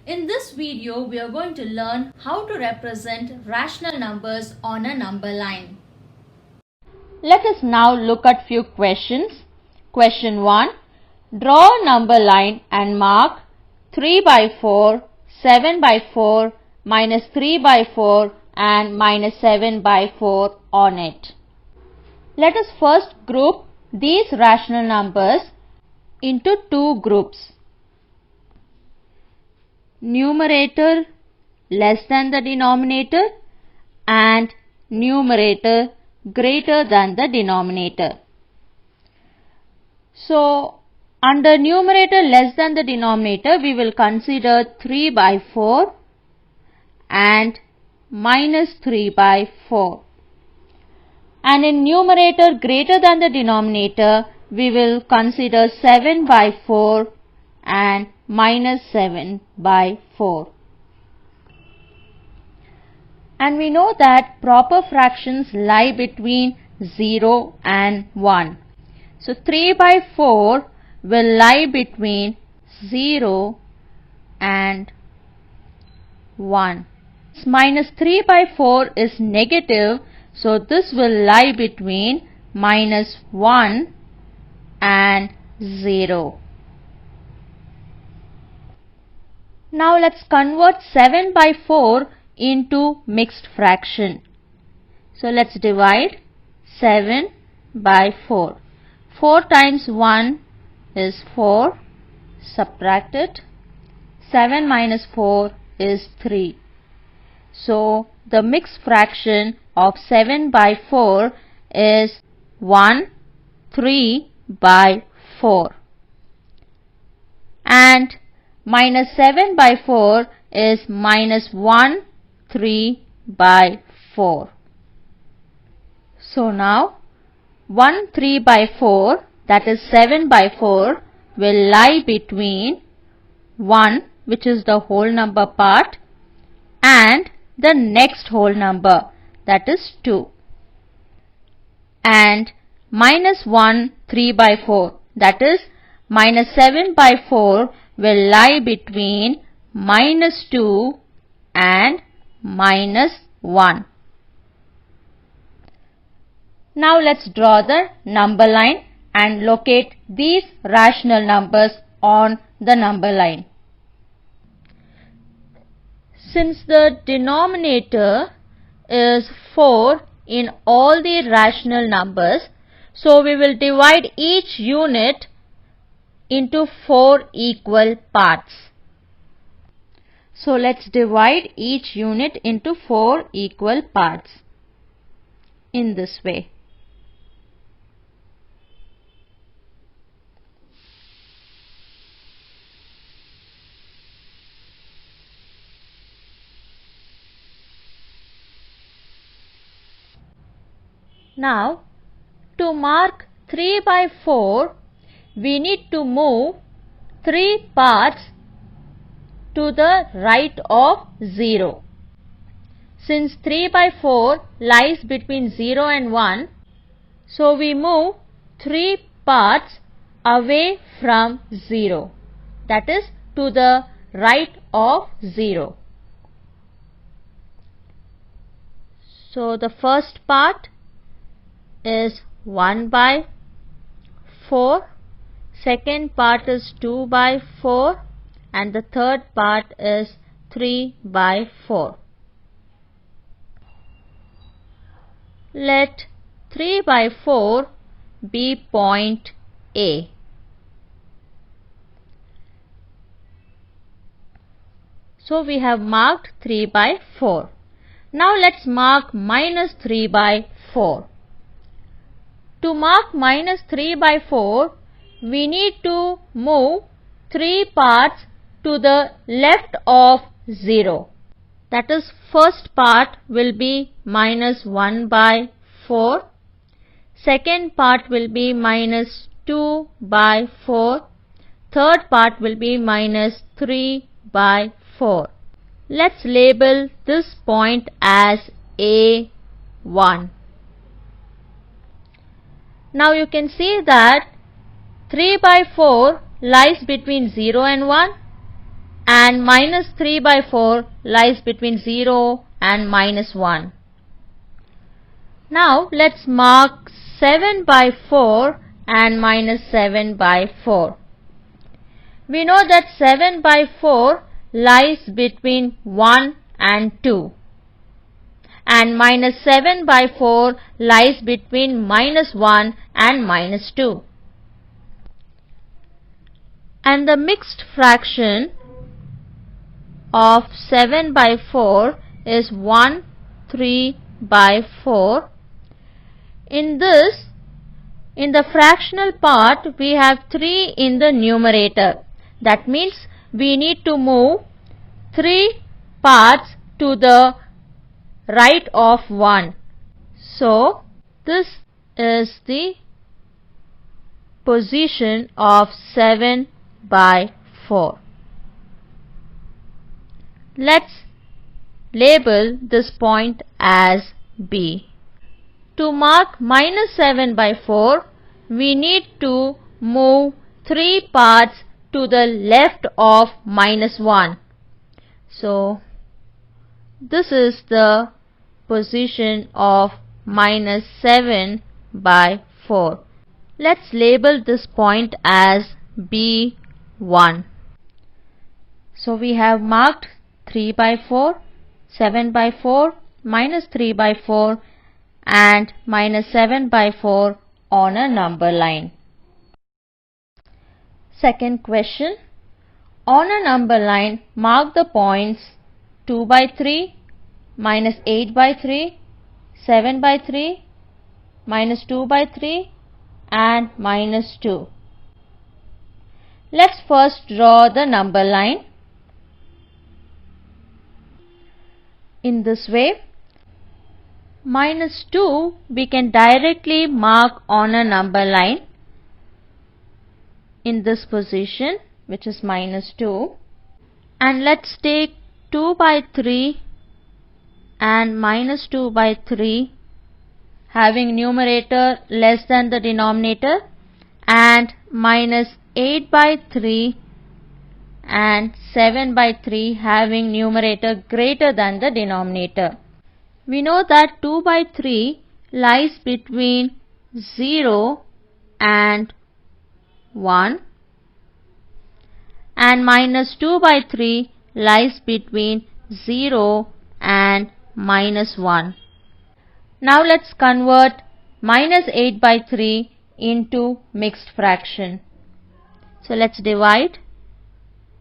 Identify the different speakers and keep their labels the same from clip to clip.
Speaker 1: In this video, we are going to learn how to represent rational numbers on a number line.
Speaker 2: Let us now look at few questions. Question 1. Draw a number line and mark 3 by 4, 7 by 4, minus 3 by 4 and minus 7 by 4 on it. Let us first group these rational numbers into two groups. Numerator less than the denominator and numerator greater than the denominator. So, under numerator less than the denominator, we will consider 3 by 4 and minus 3 by 4. And in numerator greater than the denominator, we will consider 7 by 4 and minus 7 by 4. And we know that proper fractions lie between 0 and 1. So 3 by 4 will lie between 0 and 1. Minus 3 by 4 is negative, so this will lie between minus 1 and 0. Now let's convert 7 by 4 into mixed fraction. So let's divide 7 by 4. 4 times 1 is 4. Subtract it. 7 minus 4 is 3. So the mixed fraction of 7 by 4 is 1, 3 by 4. And minus 7 by 4 is minus 1, 3 by 4. So now 1, 3 by 4, that is 7 by 4, will lie between 1, which is the whole number part, and the next whole number, that is 2. And minus 1, 3 by 4, that is minus 7 by 4, will lie between minus 2 and minus 1. Now let's draw the number line and locate these rational numbers on the number line. Since the denominator is 4 in all the rational numbers, so we will divide each unit into 4 equal parts. So let's divide each unit into 4 equal parts in this way. Now, to mark 3 by 4, we need to move 3 parts to the right of 0. Since 3 by 4 lies between 0 and 1, so we move 3 parts away from 0, that is to the right of 0. So the first part is 1 by 4, second part is 2 by 4, and the third part is 3 by 4. Let 3 by 4 be point A. So we have marked 3 by 4. Now let's mark minus 3 by 4. To mark minus 3 by 4, we need to move 3 parts to the left of 0. That is, first part will be minus 1 by 4. Second part will be minus 2 by 4. Third part will be minus 3 by 4. Let's label this point as A1. Now you can see that 3 by 4 lies between 0 and 1, and minus 3 by 4 lies between 0 and minus 1. Now let's mark 7 by 4 and minus 7 by 4. We know that 7 by 4 lies between 1 and 2, and minus 7 by 4 lies between minus 1 and minus 2. And the mixed fraction of 7 by 4 is 1 3 by 4. In the fractional part, we have 3 in the numerator. That means we need to move 3 parts to the right of 1. So this is the position of 7 by 4. Let's label this point as B. To mark minus 7 by 4, we need to move 3 parts to the left of minus 1. So this is the position of minus 7 by 4. Let's label this point as B1. So we have marked 3 by 4, 7 by 4, minus 3 by 4 and minus 7 by 4 on a number line. Second question. On a number line, mark the points 2 by 3, minus 8 by 3, 7 by 3, minus 2 by 3 and minus 2. Let's first draw the number line. In this way, minus 2 we can directly mark on a number line in this position, which is minus 2. And let's take 2 by 3 and minus 2 by 3 having numerator less than the denominator, and minus 8 by 3 and 7 by 3 having numerator greater than the denominator. We know that 2 by 3 lies between 0 and 1, and minus 2 by 3 lies between 0 and minus 1. Now let's convert minus 8 by 3 into mixed fraction. So let's divide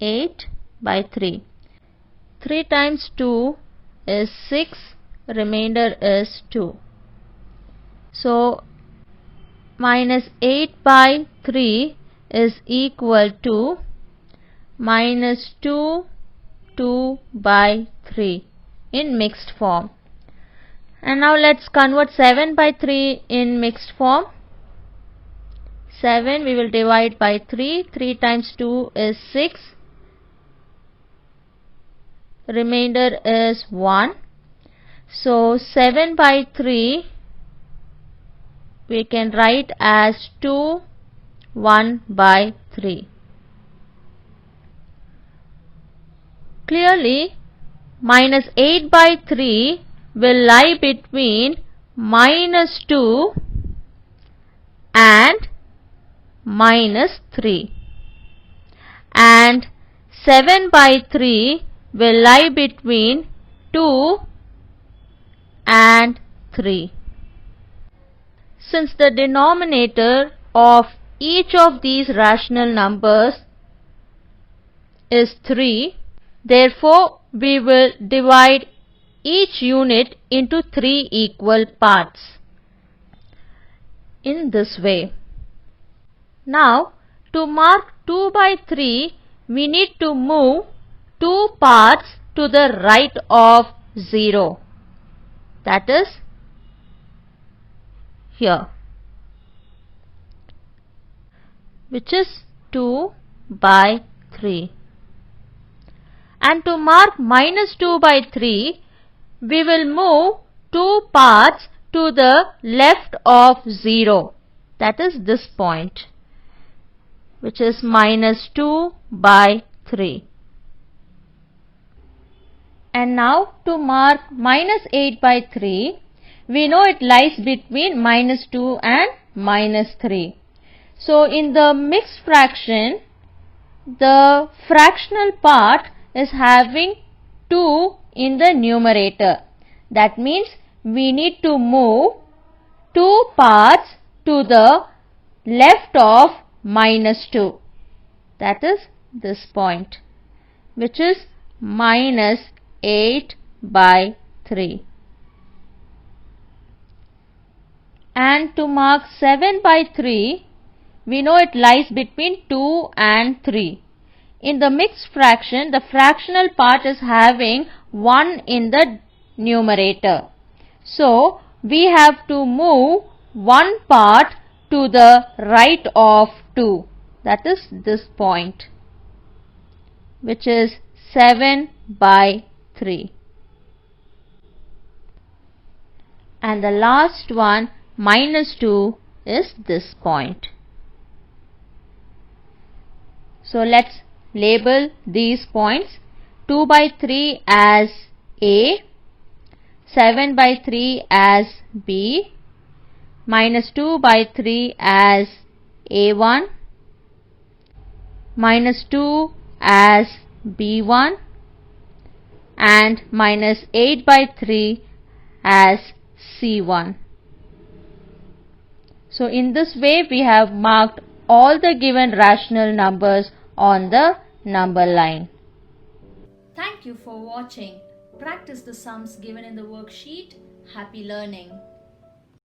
Speaker 2: 8 by 3. 3 times 2 is 6, remainder is 2. So minus 8 by 3 is equal to minus 2 by 3 in mixed form. And now let's convert 7 by 3 in mixed form. 7 we will divide by 3. 3 times 2 is 6. Remainder is 1. So 7 by 3 we can write as 2 1 by 3. Clearly, minus 8 by 3 will lie between minus 2 and minus 3, and 7 by 3 will lie between 2 and 3. Since the denominator of each of these rational numbers is 3, therefore we will divide each unit into 3 equal parts in this way. Now to mark 2 by 3, we need to move 2 parts to the right of 0. That is here, which is 2 by 3. And to mark minus 2 by 3, we will move 2 parts to the left of 0. That is this point, which is minus 2 by 3. And now to mark minus 8 by 3, we know it lies between minus 2 and minus 3. So in the mixed fraction, the fractional part is having 2 in the numerator. That means we need to move 2 parts to the left of minus 2. That is this point, which is minus 8 by 3. And to mark 7 by 3, we know it lies between 2 and 3. In the mixed fraction, the fractional part is having 1 in the numerator. So, we have to move 1 part to the right of 2. That is this point, which is 7 by 3. And the last one, minus 2, is this point. So let's label these points. 2 by 3 as A, 7 by 3 as B, minus 2 by 3 as A1, minus 2 as B1, and minus 8 by 3 as C1. So in this way we have marked all the given rational numbers on the number line.
Speaker 1: Thank you for watching. Practice the sums given in the worksheet. Happy learning.